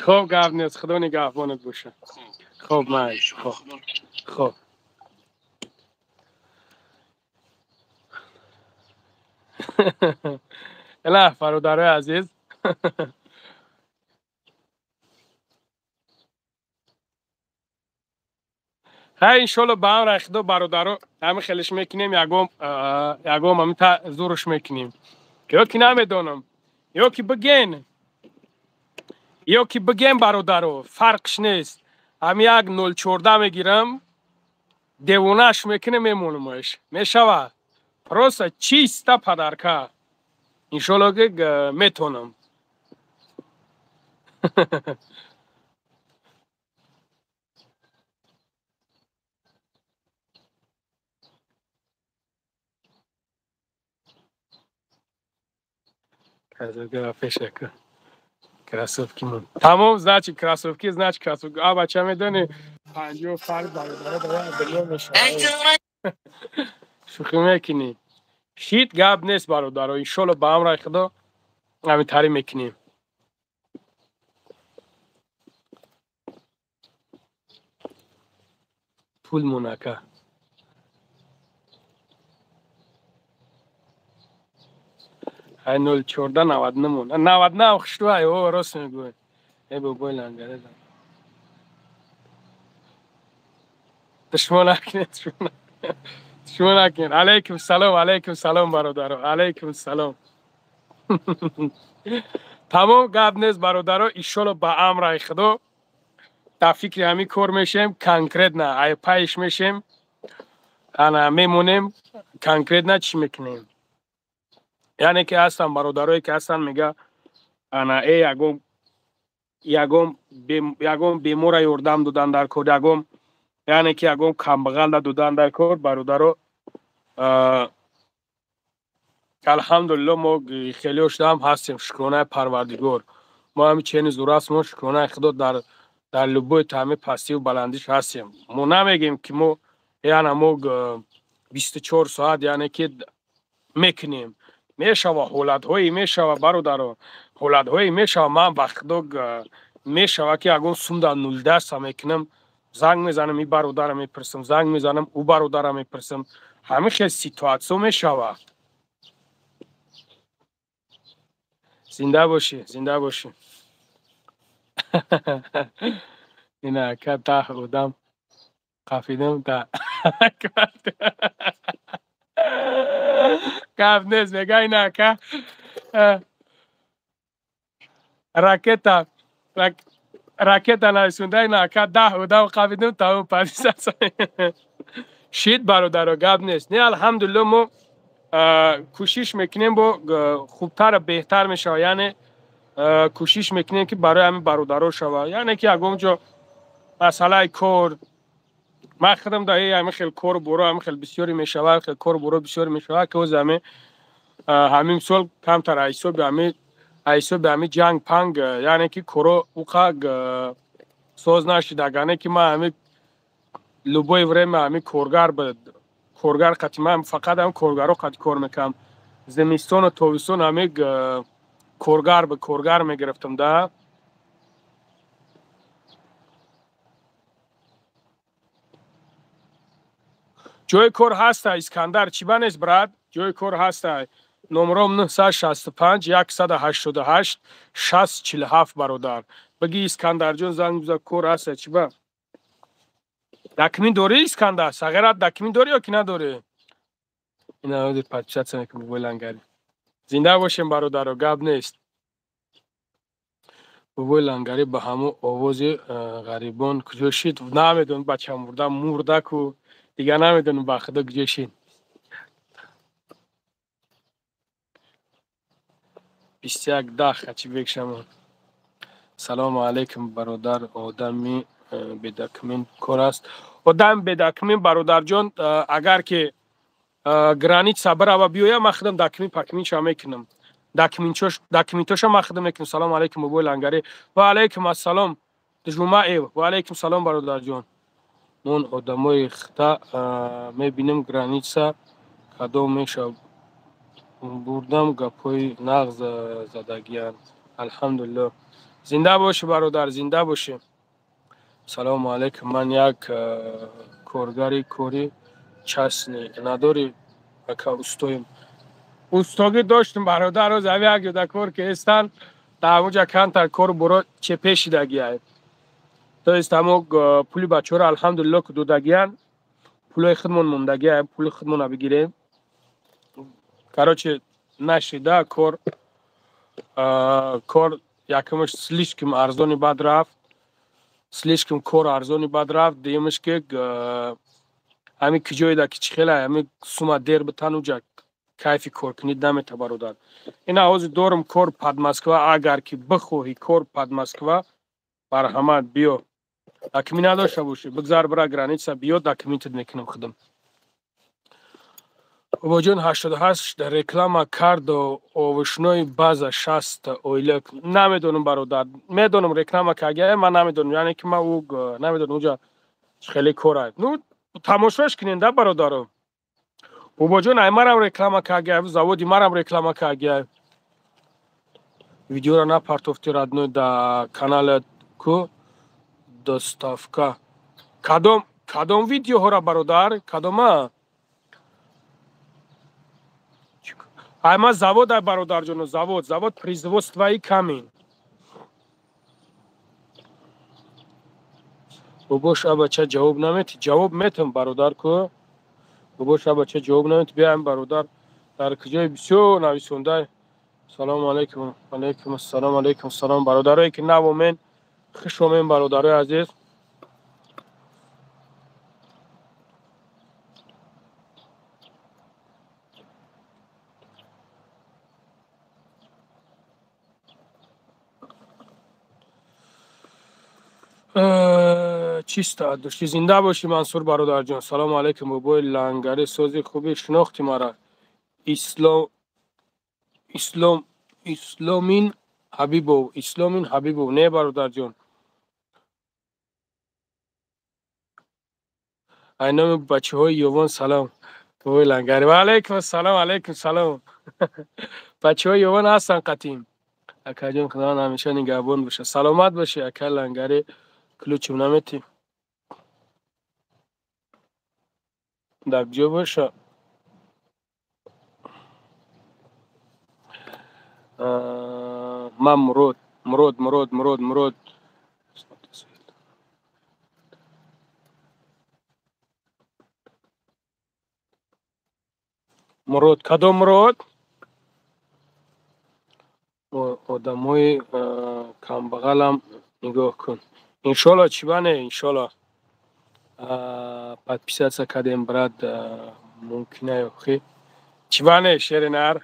Speaker 1: خب گپ نیست، خدا نگهبانت باشه. خب من خب اله فرادرای عزیز. های انشالله با هم رخدو برادرها همه خیلیش میکنیم یکم همه تا زورش میکنیم یا که نمیدونم یا که بگین برادرها فرقش نیست. هم یک 014 میگیرم دیوانش میکنه میمونمش میشوه پروسه چیستا پدرکه انشالله که میتونم. Кроссовки мон. Тамом, значит, кроссовки, А бача медони 50 فرد برادر داره دنیا میشه. شوخی میکنی. شیت گپ نیست برادر. ان شاء الله با هم راه خدا همین طری میکنیم. پول مونکه. های 014 99 مون. 99 خوشتوای او راست میگوی. ای بابا لنگره. دشمن نکن. علیکم سلام برادر. علیکم سلام. تمام گپ نیست برادر. ان شاء الله با هم راه خدا تا فکر همین کار میشیم کانکریت نه ای پایش میشیم انا میمونیم کانکریت نه چی میکنیم یعنی که هستن برادرایی که هستن میگه انا ای یگم بیمور یوردم دادن در کار یگم یعنی که یگم کمبغل دادن در کار برادرو الحمدلله ما خیلی هم هستیم شکرانه پروردگار ما همین چنین زوراست ما شکرانه خدا در لبوی تامه پستی و بلندیش هستیم. ما نمیگیم که ما یعنی ما 24 ساعت یعنی که میکنیم میشوه حالت هایی میشوه برادر حالت هایی میشوه من بخدا میشوه که اگه سوم 010 میکنم زنگ میزنم این برادر میپرسم زنگ میزنم او برادر میپرسم همه خیلی سیتواسیون میشوه. زنده باشی. اینا که تا خودم قفیدم تا کف نیست میگه اینا که راکت نایسونده اینا که ده خودم قفیدم تا اون پادیس شید برادر و گپ نیست. نه الحمدلله ما کوشش میکنیم با خوبتر و بهتر میشه یعنی کوشش میکنیم که برای همین برادرها شوه یعنی که اگه اونجا مسئله کار من خودم دایی همین خیلی کار برو همین خیلی بسیاری میشوه خیلی کار برو بسیاری میشوه که اوز همین سال کمتر ایسو به همین جنگ پنگ یعنی که کرو اوقا سوز نشدگانه که من همین لبوی ورم همین کارگر قطعی من فقط هم کارگرها قطعی کار میکنم زمستان و تابستان همین کارگر به کارگر میگرفتم ده جای کار هست اسکندر چی بنیست براد جای کار هست نمرم 965 188 6047 برادر بگی اسکندر جون زنگ بزن کار هست چی با دکمین داری اسکندر صغیرت دکمین داری یا که نداری اینا رو پچت سنه که بولنگری زنده باشیم برادر گپ نیست بولنگری به همون آواز غریبان کجا شید نمیدون بچه مرده که دیگه نمیدونم با خدا کجا شید 21 داخل چی بکشم سلام علیکم برادر آدمی بدکمین کار است آدم بدکمین برادر جان اگر که گرانیت صبر و بیویا مخدم دکمین پکمین شما میکنم دکمینتوش مخدم میکنم سلام علیکم بابا لنگری و علیکم السلام دجومه و علیکم سلام برادر جان من آدمای خطا میبینم گرانیت کدام میشه بردم گپای نغز زدگیان. الحمدلله. زنده باشی برادر، زنده باشی. سلام علیکم. من یک کارگری کوری چسنی نداری اکا استویم. استاگی داشتم برادر از اوی اگه در کار که استن در اونجا کنتر کار برا چه پیشی دگی های. تو است همو پولی بچه را الحمدلله که دو دگیان پولای خودمون موندگی های، پول خودمون رو بگیریم. کراچه نشیده کار یکمش سلیشکم ارزانی بد رفت، سلیشکم کار ارزانی بد رفت. دیمش که همین کجایی دا که چخیله همین سوما دیر بتن اوجا کیفی کار کنید نمیته برادر. این آوازی دارم کار پد مسکوا اگر که بخواهی کار پد مسکوا برحمت بیو دکمی نداشته باشی بگذار برا گرانیتسا بیو دکمیتت میکنم خودم. بابا جان 88 رکلام کرد و اوشنوی باز 60 اویلک نمیدونم برادر، میدونم رکلام که اگه من نمیدونم، یعنی که من او نمیدونم اونجا خیلی کاره نو تماشاش کنین ده برادر. بابا جان ای مرم رکلام که اگه زوادی مرم رکلام که اگه ویدیو را نپرتوفتی ردنوی در کانال کو دوستافکا کدام ویدیو ها را برادر کدام ای ما завод ای برادر جون завод производства и камин. بابا شب بچه جواب نمیتی جواب میتم برادر کو بابا شب بچه جواب نمیتی بیایم برادر در کجای بسیار نویسنده. سلام علیکم. علیکم السلام. علیکم السلام برادرایی که نوامین خوش آمین برادرای عزیز. چیست داشتی زنده باشی منصور برادر جان. سلام علیکم. بابای لنگری سازی خوبی شناختی مرا. اسلامین حبیبو نه برادر جان. اینام بچه های یوان سلام. بابای لنگری و علیکم السلام. علیکم سلام. بچه های یوان هستن قطیم اکا جان خدا همیشه نگهبان باشه. سلامت باشه اکا لنگری کلوچم نمیتی در جو باشه. من مرود کدام مرود آدمای کمبغلم نگاه کن. انشالله چی بانه انشالله подписаться کردیم برات ممکنه خیلی چی بانه شیر نر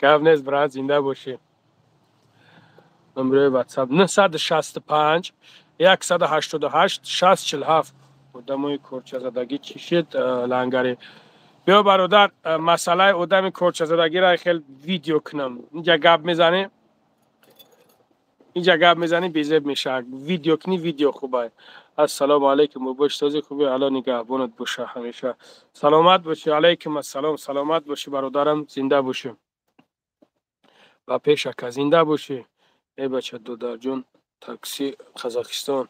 Speaker 1: گفت نیست برات زنده باشی. نمبر واتساپ 965 188 6047 آدمای کورچه زدگی چی شد لنگری. بیا برادر مسئله آدم کورچه زدگی را خیلی ویدیو کنم. اینجا گپ میزنی بیزب میشه ویدیو کنی ویدیو خوبه. السلام علیکم و باش تازه خوبی الان نگهبانت باشه همیشه. سلامت باشی. علیکم السلام. سلامت باشی برادرم زنده باشی و پیشک زنده باشی. ای بچه دودر جون تاکسی قزاقستان.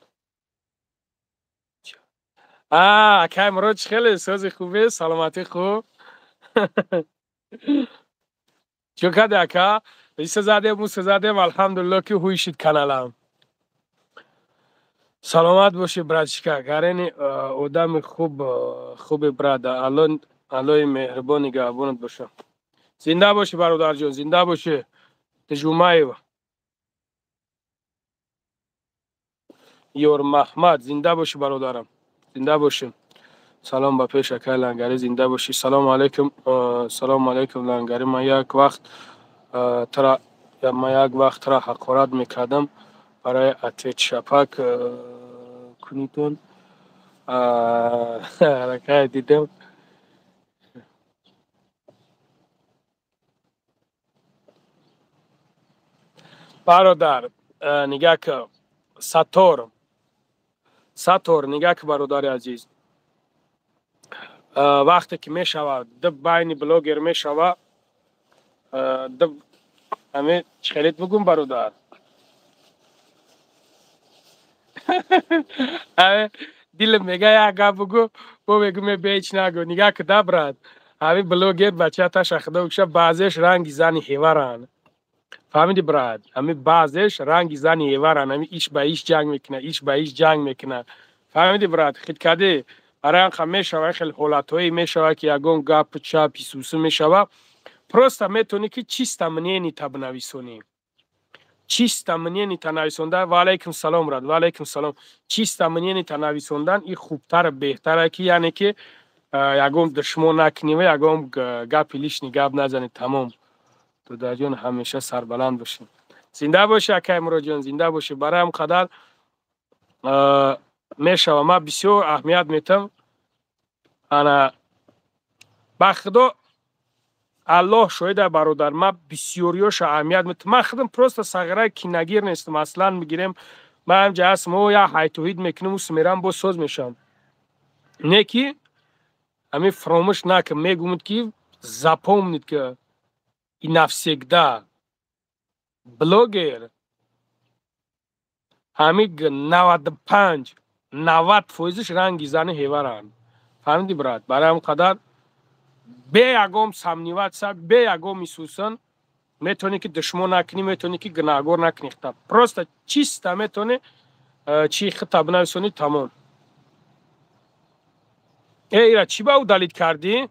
Speaker 1: اکای مراد خیلی سازی خوبه سلامتی خوب. چو کده اکا ایسا زدیم الحمدلله که هویشید کانالم. سلامت باشی برادشکا گرین آدم خوب براد الان مهربان نگهبانت باشه. زنده باشی برادر جان زنده باشی. تجومایو یور محمد زنده باشی برادرم زنده باشی. سلام با پیش اکای لنگری زنده باشی. سلام علیکم. سلام علیکم لنگری. من یک وقت ترا حقارت میکردم برای اتیت شپک کنیتون رکای دیدم. برادر نگاه که ساتور نگاه که برادر عزیز وقتی که میشود دب بین بلاگر میشود دب همه چخیلیت بگم برادر همه دل میگه یک گپ بگو او بگو می بیچ نگو نگه که دبرد همه بلاگر بچه تا شخده بکشه بعضیش رنگ زن هیورن فهمیدی براد همه بعضیش رنگ زن هیورن همه ایش به ایش جنگ میکنه ایش به ایش جنگ میکنه فهمیدی براد خید کده برای انخ میشوه خیلی حالتهایی میشوه که یگون گپ چپ سوسو میشوه پروستا میتونی که چیست منینی تا بنویسونی چیست منینی تا نویسوندن و علیکم سلام راد و علیکم سلام چیست منینی تا نویسوندن این خوبتر بهتره که یعنی که یگون دشمو نکنی و یگون گپ لیش گپ نزنی تمام تو در جون همیشه سربلند باشی زنده باشی اکای مرو جان زنده باشی برای هم قدر میشوه ما بسیار اهمیت میتم انا با خدا الله شاید برادر ما بسیاریاش اهمیت میتم من خودم پروست صغیره کینگیر نیستم اصلا میگیرم من هم جهاز مو یا حیتوهید میکنم و سمیرم با سوز میشم نیکی همی فراموش نکم میگومد که زپومنید که این نفسیگده بلوگر همیگ 95 90% رنگی زنه هیورن فهمیدی برات برای هم قدر به یگام سمنیوت سر به یگام میسوسن میتونی که دشمو نکنی میتونی که گناهگار نکنی خطاب پروستا چیست میتونی چی خطاب نویسونی تمام ایرا چی باو دالید کردی؟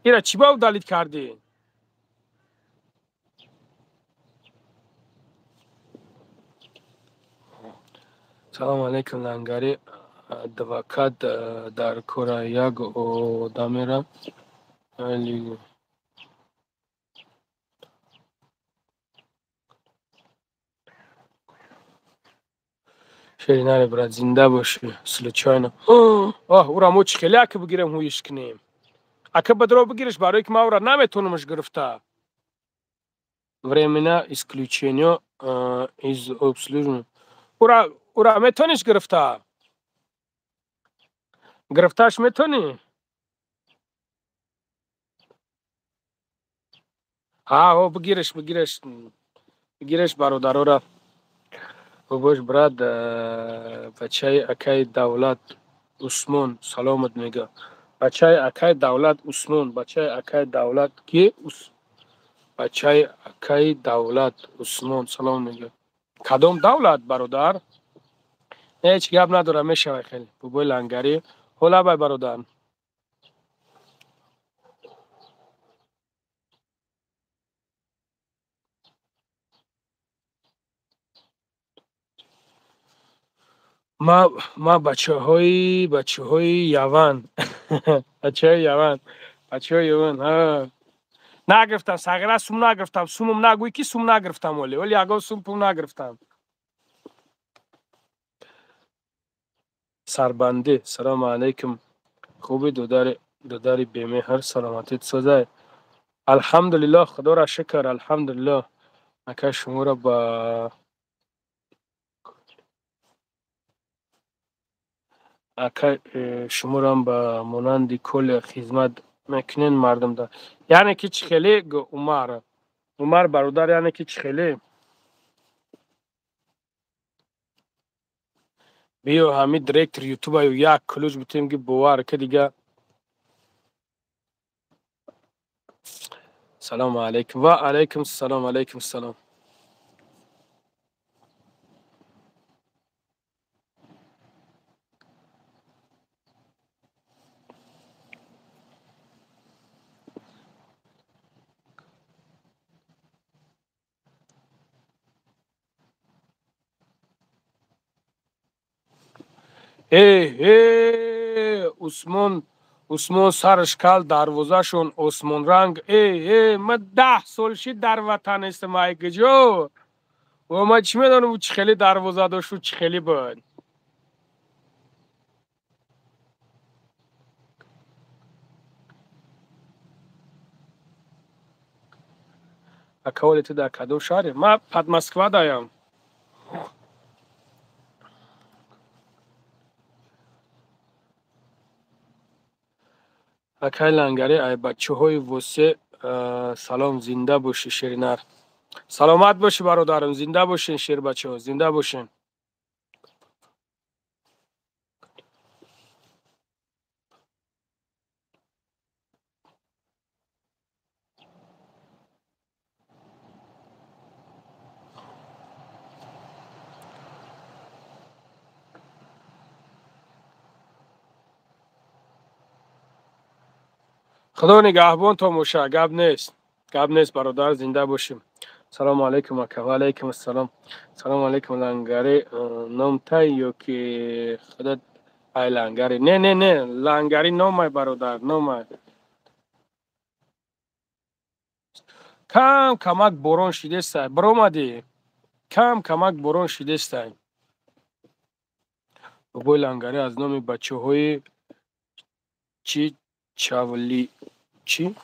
Speaker 1: ایرا چی باو دالید کردی؟ سلام علیکم لنگاری دوکت در کره یک او دامیرم شیرینه برات زنده باشی سلچاینا او را مو چخیلی اکه بگیرم هویش کنیم اکه بدرو بگیرش برای که ما او را نمیتونمش گرفته временное исключение из обслуживания او را میتونیش گرفته گرفتهش میتونی او بگیرش برادر او را باش براد بچه اکای دولت عثمان سلامت میگه بچه اکای دولت عثمان بچه اکای دولت کی بچه اکای دولت عثمان سلام میگه کدام دولت برادر هیچ گپ نداره میشه خیلی بابای لنگری حالا بای برادر ما بچه های یوان بچه های یوان بچه های یوان نگرفتم سگره سوم نگرفتم سومم نگوی که سوم نگرفتم ولی اگه سوم پوم نگرفتم سربنده سلام علیکم خوبی دوداری بیمه هر سلامتیت سازه الحمدلله خدا را شکر الحمدلله اکا شما را با اکا شما را با مانند کل خدمت میکنین مردم دا یعنی که چخیلی عمر برادر یعنی که چخیلی بیو همی دریکتر یوتیوب یک کلوش بتیم که بوار که دیگه سلام علیکم و علیکم السلام علیکم السلام عثمان سرش کل دروازه شون عثمان رنگ من 10 سال شید در وطن است مایک جو و ما چی میدونم چه خیلی دروازه داشت و چه خیلی بود اکوالی تو در کدو شهری ما پد مسکوا دایم اکای لنگری ای بچه های وسه سلام زنده باشی شیرینر سلامت باشی برادرم زنده باشین شیر بچه ها زنده باشین خدا نگهبان تو موشه گب نیست برادر زنده باشیم سلام علیکم و علیکم السلام سلام علیکم لنگری نام تاییو که خدا ای لنگری نه لنگری نام برادر نام کم کمک باران شیدستای برآمدی کمک باران شیدستای بابای لنگری از نام بچه های چی چاولی چی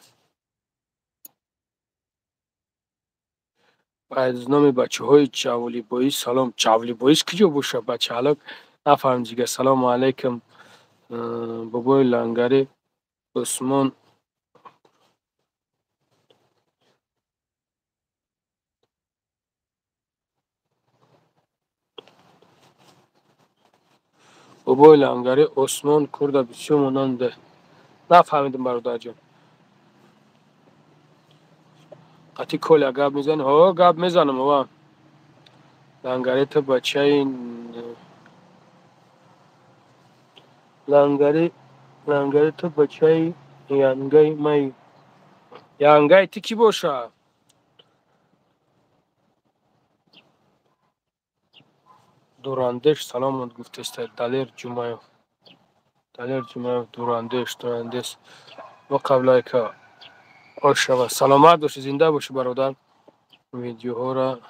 Speaker 1: از نام بچه های چاولی بایی سلام چاولی باییش کجا باشه بچه حالا نفهم دیگه سلام علیکم بابای لنگری عثمان بابای لنگری عثمان کرده بسیار ماننده نفهمیدم برادر جان قطی کل گپ میزنی ها گپ میزنم ها لنگری تو بچه لنگری لنگری تو بچه ینگی می ینگی تی کی باشه دورندش سلام گفته است دلیر جمعه دورندش و قبل که آشوا سلامت باشی زنده باشی برادر ویدیوها را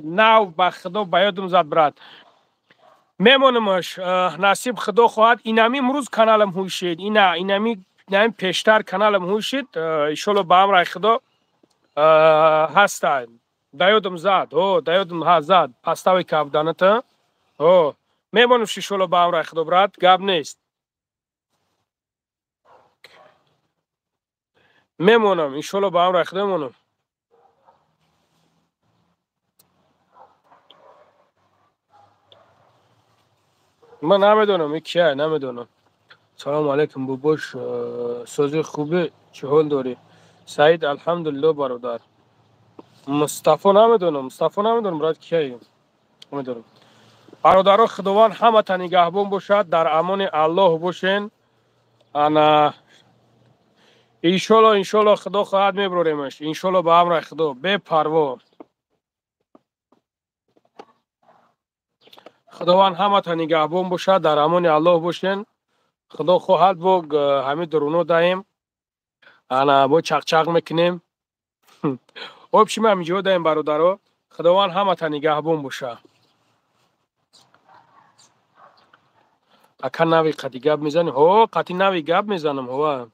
Speaker 1: ناو با خدا باید زد برات میمونمش نصیب خدا خواهد اینمی امروز کانالم هوشید اینمی پیشتر کانالم هوشید ایشالا با امر خدا هستن دایودم زد دایودم ها زد پستاوی کافدانتا میمونم ایشالا با امر خدا برات گاب نیست میمونم ایشالا با امر خدا میمونم من نمیدونم این کیه نمیدونم سلام علیکم باباش سوزی خوبه چه حال داری سعید الحمدلله برادر مصطفی نمیدونم برات کیه نمیدونم برادرها خداوند همه تا نگهبان باشد در امان الله باشین انا انشالله خدا خواهد میبروریمش انشالله به امر خدا بے پروا خداوند همه تا نگهبان باشد در امان الله باشین خدا خواهد با همه درونو دهیم انا با چق میکنیم آبشیم همینجا دهیم برادرها خداوند همه تا نگهبان باشه اکا نوی قطی گب میزنی قطی نوی گب میزنم و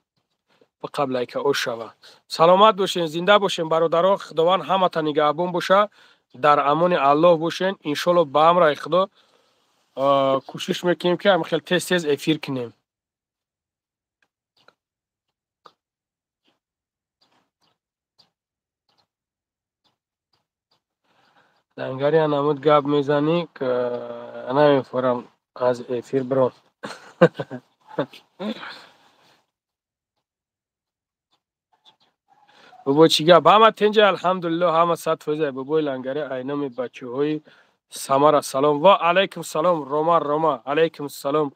Speaker 1: قبل ای که او شوه سلامت باشین زنده باشین برادرها خداوند همه تا نگهبان باشه در امان الله باشین انشالله به امر خدا کوشش میکنیم که هم خیلی تیز افیر کنیم لنگری نمود گب میزنی که نمیفورم از افیر برام بابا چی گپ همه تنجا الحمدلله همه صد فیضه بابای لنگری اینم بچه های سمر سلام و علیکم سلام روما علیکم سلام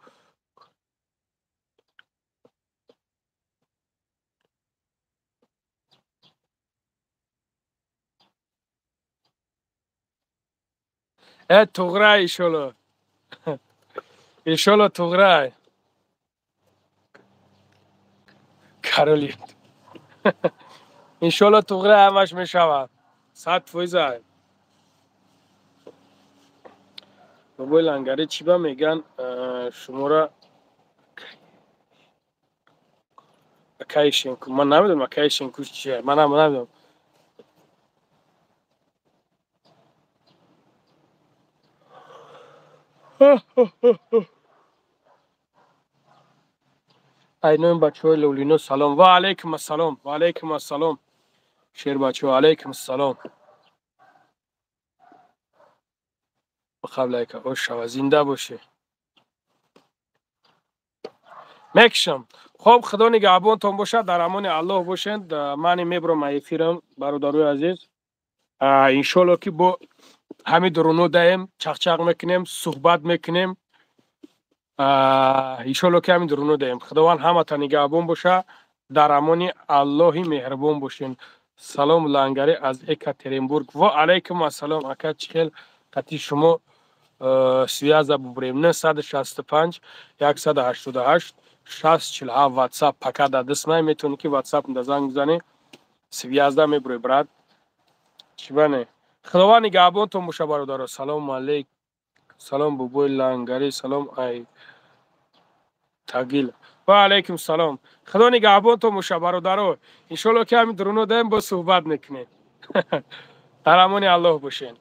Speaker 1: توغرای ایشالا توغرای کارولیت انشالله توغرای همش میشود صد فیضه بابای لنگری چی با میگن شما را اکای شنکو من نمیدونم اکای شنکو چیه من هم نمیدونم اینو بچه های لولینو سلام و علیکم السلام و علیکم السلام شیر بچه ها علیکم السلام قبل که اوش شو زنده باشه مکشم خب خدا نگهبانتون باشه در امان الله باشند من میبرم ایفیرم برادرای عزیز انشالله که با همین درونو دایم چخچق میکنیم صحبت میکنیم انشالله که همین درونو دایم خداوند همه تا نگهبان باشه در امان الله مهربان باشین سلام لنگری از اکاترینبورگ و علیکم السلام اکا چخیل قطی شما سویازه ببریم نه 165 188 6047 واتساپ پکا در دست من میتونی که واتساپ در زنگ بزنی سویازده میبری براد چی بانه خداوند نگهبانتون باشه برادر سلام علیکم سلام بوبوی لنگری سلام ای تاگیل و علیکم سلام خدا نگهبانتون باشه برادر انشالله که همین درونو دایم با صحبت میکنیم در امان الله باشین